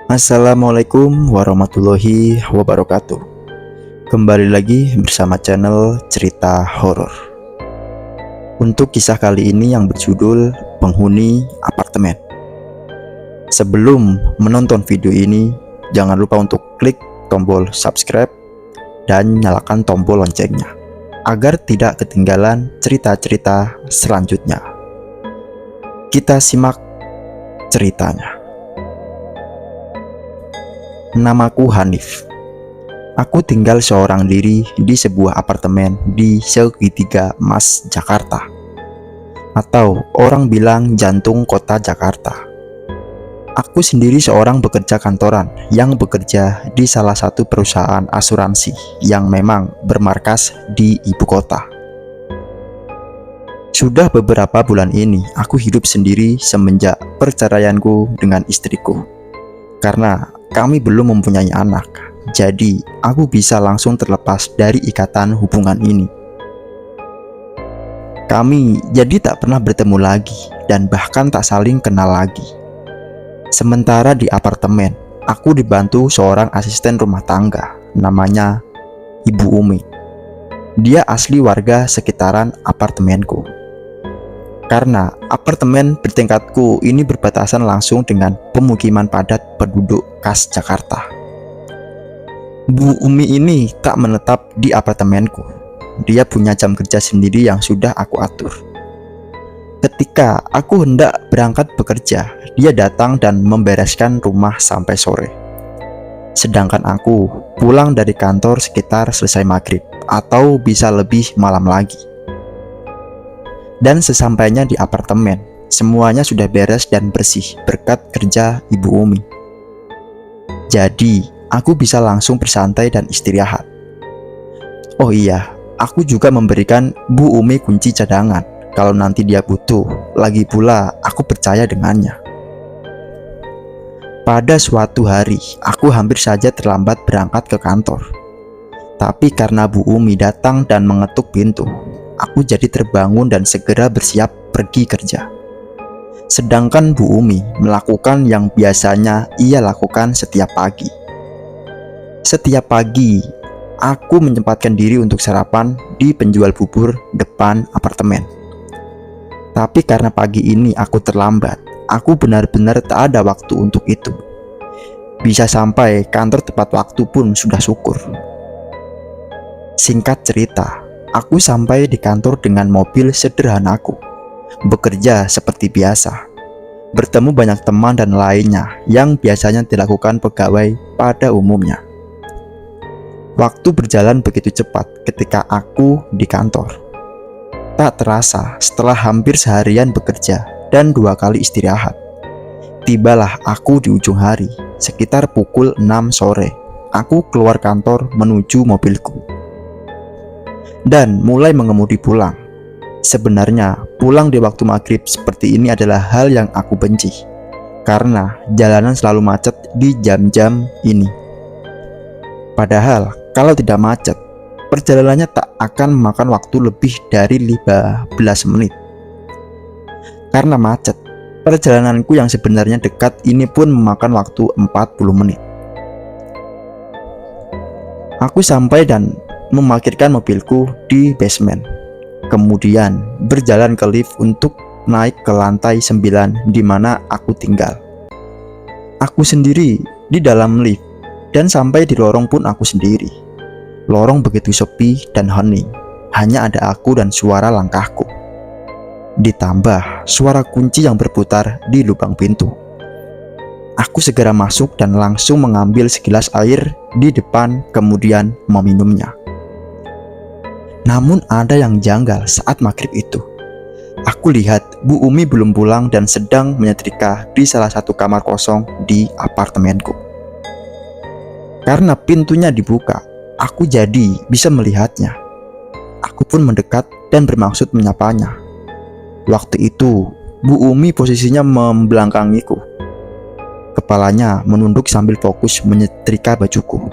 Assalamualaikum warahmatullahi wabarakatuh. Kembali lagi bersama channel Cerita Horor. Untuk kisah kali ini yang berjudul Penghuni Apartemen. Sebelum menonton video ini, jangan lupa untuk klik tombol subscribe dan nyalakan tombol loncengnya agar tidak ketinggalan cerita-cerita selanjutnya. Kita simak ceritanya. Namaku Hanif. Aku tinggal seorang diri di sebuah apartemen di Segitiga Mas, Jakarta. Atau orang bilang jantung kota Jakarta. Aku sendiri seorang pekerja kantoran yang bekerja di salah satu perusahaan asuransi yang memang bermarkas di ibu kota. Sudah beberapa bulan ini aku hidup sendiri semenjak perceraianku dengan istriku. Karena kami belum mempunyai anak, jadi aku bisa langsung terlepas dari ikatan hubungan ini. Kami jadi tak pernah bertemu lagi dan bahkan tak saling kenal lagi. Sementara di apartemen, aku dibantu seorang asisten rumah tangga, namanya Ibu Umi. Dia asli warga sekitaran apartemenku. Karena apartemen bertingkatku ini berbatasan langsung dengan pemukiman padat penduduk khas Jakarta. Bu Umi ini tak menetap di apartemenku. Dia punya jam kerja sendiri yang sudah aku atur. Ketika aku hendak berangkat bekerja, dia datang dan membereskan rumah sampai sore. Sedangkan aku pulang dari kantor sekitar selesai maghrib atau bisa lebih malam lagi. Dan sesampainya di apartemen, semuanya sudah beres dan bersih berkat kerja Ibu Umi. Jadi, aku bisa langsung bersantai dan istirahat. Oh iya, aku juga memberikan Bu Umi kunci cadangan kalau nanti dia butuh. Lagi pula, aku percaya dengannya. Pada suatu hari, aku hampir saja terlambat berangkat ke kantor. Tapi karena Bu Umi datang dan mengetuk pintu, aku jadi terbangun dan segera bersiap pergi kerja. Sedangkan Bu Umi melakukan yang biasanya ia lakukan setiap pagi. Setiap pagi, aku menyempatkan diri untuk sarapan di penjual bubur depan apartemen. Tapi karena pagi ini aku terlambat, aku benar-benar tak ada waktu untuk itu. Bisa sampai kantor tepat waktu pun sudah syukur. Singkat cerita, aku sampai di kantor dengan mobil sederhanaku, bekerja seperti biasa, bertemu banyak teman dan lainnya yang biasanya dilakukan pegawai pada umumnya. Waktu berjalan begitu cepat ketika aku di kantor. Tak terasa setelah hampir seharian bekerja dan 2 kali istirahat, tibalah aku di ujung hari, sekitar pukul 6 sore. Aku keluar kantor menuju mobilku dan mulai mengemudi pulang. Sebenarnya pulang di waktu maghrib seperti ini adalah hal yang aku benci, karena jalanan selalu macet di jam-jam ini. Padahal kalau tidak macet, perjalanannya tak akan memakan waktu lebih dari 15 menit. Karena macet, perjalananku yang sebenarnya dekat ini pun memakan waktu 40 menit. Aku sampai dan memarkirkan mobilku di basement. Kemudian berjalan ke lift untuk naik ke lantai 9 di mana aku tinggal. Aku sendiri di dalam lift dan sampai di lorong pun aku sendiri. Lorong begitu sepi dan hening. Hanya ada aku dan suara langkahku. Ditambah suara kunci yang berputar di lubang pintu. Aku segera masuk dan langsung mengambil segelas air di depan kemudian meminumnya. Namun ada yang janggal saat maghrib itu. Aku lihat Bu Umi belum pulang dan sedang menyetrika di salah satu kamar kosong di apartemenku. Karena pintunya dibuka, aku jadi bisa melihatnya. Aku pun mendekat dan bermaksud menyapanya. Waktu itu, Bu Umi posisinya membelakangiku. Kepalanya menunduk sambil fokus menyetrika bajuku.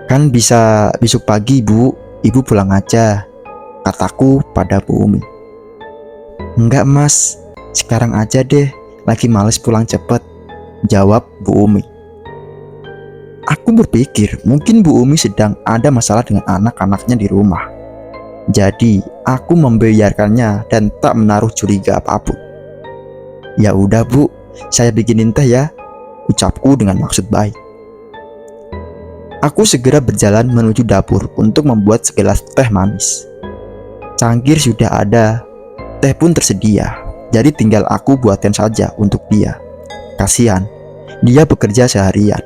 Kan bisa besok pagi Bu, Ibu pulang aja, kataku pada Bu Umi. Enggak mas, sekarang aja deh, Lagi males pulang cepet, jawab Bu Umi. Aku berpikir mungkin Bu Umi sedang ada masalah dengan anak-anaknya di rumah. Jadi aku membiarkannya dan tak menaruh curiga apapun. Ya udah Bu, saya bikinin teh ya, ucapku dengan maksud baik. Aku segera berjalan menuju dapur untuk membuat segelas teh manis. Cangkir sudah ada, teh pun tersedia, jadi tinggal aku buatkan saja untuk dia. Kasihan, dia bekerja seharian.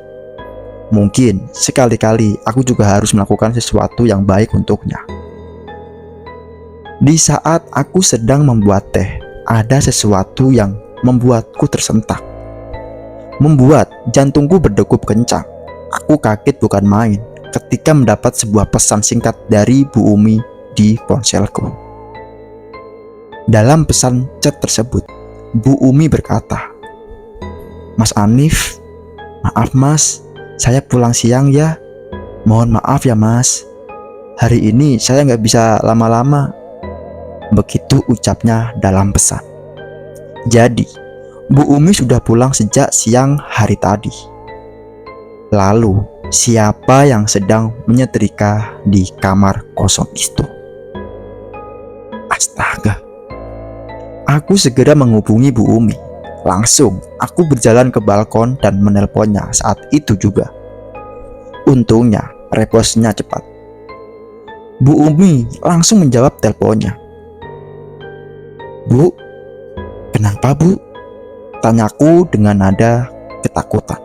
Mungkin sekali-kali aku juga harus melakukan sesuatu yang baik untuknya. Di saat aku sedang membuat teh, ada sesuatu yang membuatku tersentak. Membuat jantungku berdegup kencang. Aku kaget bukan main ketika mendapat sebuah pesan singkat dari Bu Umi di ponselku. Dalam pesan chat tersebut, Bu Umi berkata, "Mas Anif, maaf mas, saya pulang siang ya. Mohon maaf ya mas, hari ini saya nggak bisa lama-lama." Begitu ucapnya dalam pesan. Jadi, Bu Umi sudah pulang sejak siang hari tadi. Lalu, siapa yang sedang menyetrika di kamar kosong itu? Astaga. Aku segera menghubungi Bu Umi. Langsung, aku berjalan ke balkon dan menelponnya saat itu juga. Untungnya, responsnya cepat. Bu Umi langsung menjawab teleponnya. "Bu, kenapa Bu?" tanyaku dengan nada ketakutan.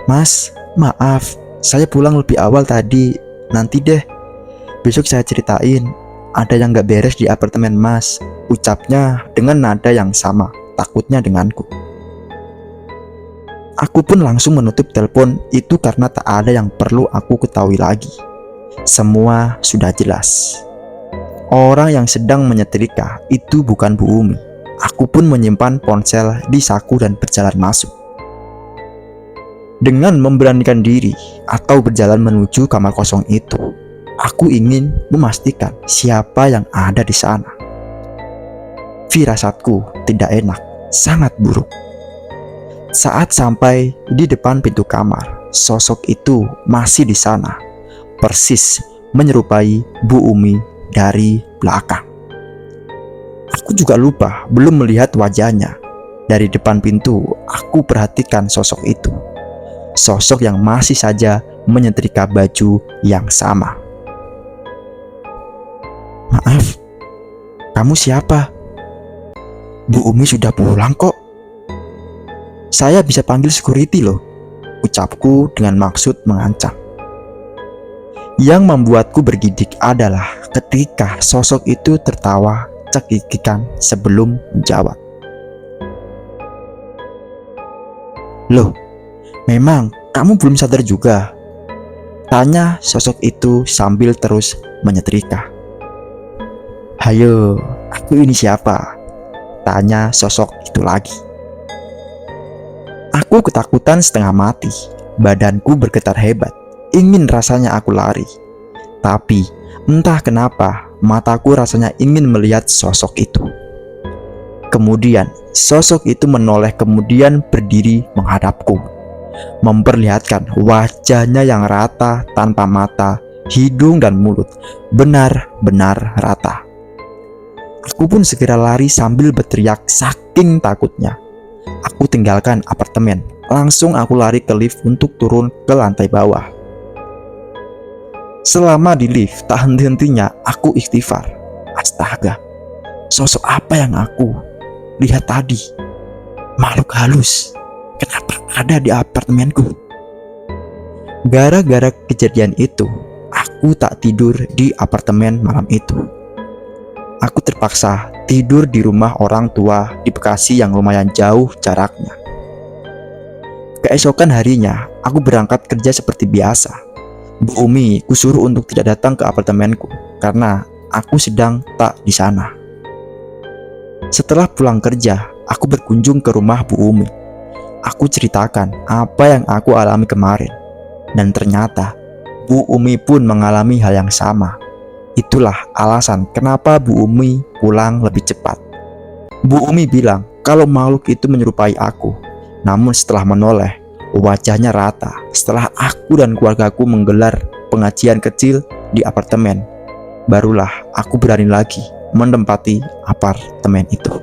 "Mas, maaf, saya pulang lebih awal tadi. Nanti deh, besok saya ceritain. Ada yang gak beres di apartemen mas," ucapnya dengan nada yang sama, takutnya denganku. Aku pun langsung menutup telepon itu karena tak ada yang perlu aku ketahui lagi. Semua sudah jelas. Orang yang sedang menyetrika itu bukan Bu Umi. Aku pun menyimpan ponsel di saku dan berjalan masuk. Dengan memberanikan diri atau berjalan menuju kamar kosong itu, aku ingin memastikan siapa yang ada di sana. Firasatku tidak enak, sangat buruk. Saat sampai di depan pintu kamar, sosok itu masih di sana, persis menyerupai Bu Umi dari belakang. Aku juga lupa belum melihat wajahnya. Dari depan pintu, aku perhatikan sosok itu. Sosok yang masih saja menyetrika baju yang sama. "Maaf, kamu siapa?" "Bu Umi sudah pulang kok. Saya bisa panggil security loh," ucapku dengan maksud mengancam. Yang membuatku bergidik adalah ketika sosok itu tertawa cekikikan sebelum menjawab. "Loh, memang kamu belum sadar juga?" tanya sosok itu sambil terus menyetrika. "Hayo, aku ini siapa?" tanya sosok itu lagi. Aku ketakutan setengah mati. Badanku bergetar hebat. Ingin rasanya aku lari. Tapi entah kenapa mataku rasanya ingin melihat sosok itu. Kemudian sosok itu menoleh kemudian berdiri menghadapku, memperlihatkan wajahnya yang rata tanpa mata, hidung dan mulut benar-benar rata. Aku pun segera lari sambil berteriak saking takutnya. Aku tinggalkan apartemen. Langsung aku lari ke lift untuk turun ke lantai bawah. Selama di lift, tak henti-hentinya aku istighfar. Astaga, sosok apa yang aku lihat tadi? Makhluk halus. Kenapa ada di apartemenku? Gara-gara kejadian itu, aku tak tidur di apartemen malam itu. Aku terpaksa tidur di rumah orang tua di Bekasi yang lumayan jauh jaraknya. Keesokan harinya, aku berangkat kerja seperti biasa. Bu Umi kusuruh untuk tidak datang ke apartemenku karena aku sedang tak di sana. Setelah pulang kerja, aku berkunjung ke rumah Bu Umi. Aku ceritakan apa yang aku alami kemarin. Dan ternyata Bu Umi pun mengalami hal yang sama. Itulah alasan kenapa Bu Umi pulang lebih cepat. Bu Umi bilang kalau makhluk itu menyerupai aku. Namun setelah menoleh, wajahnya rata. Setelah aku dan keluargaku menggelar pengajian kecil di apartemen, barulah aku berani lagi menempati apartemen itu.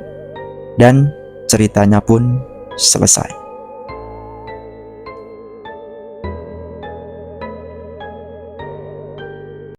Dan ceritanya pun selesai.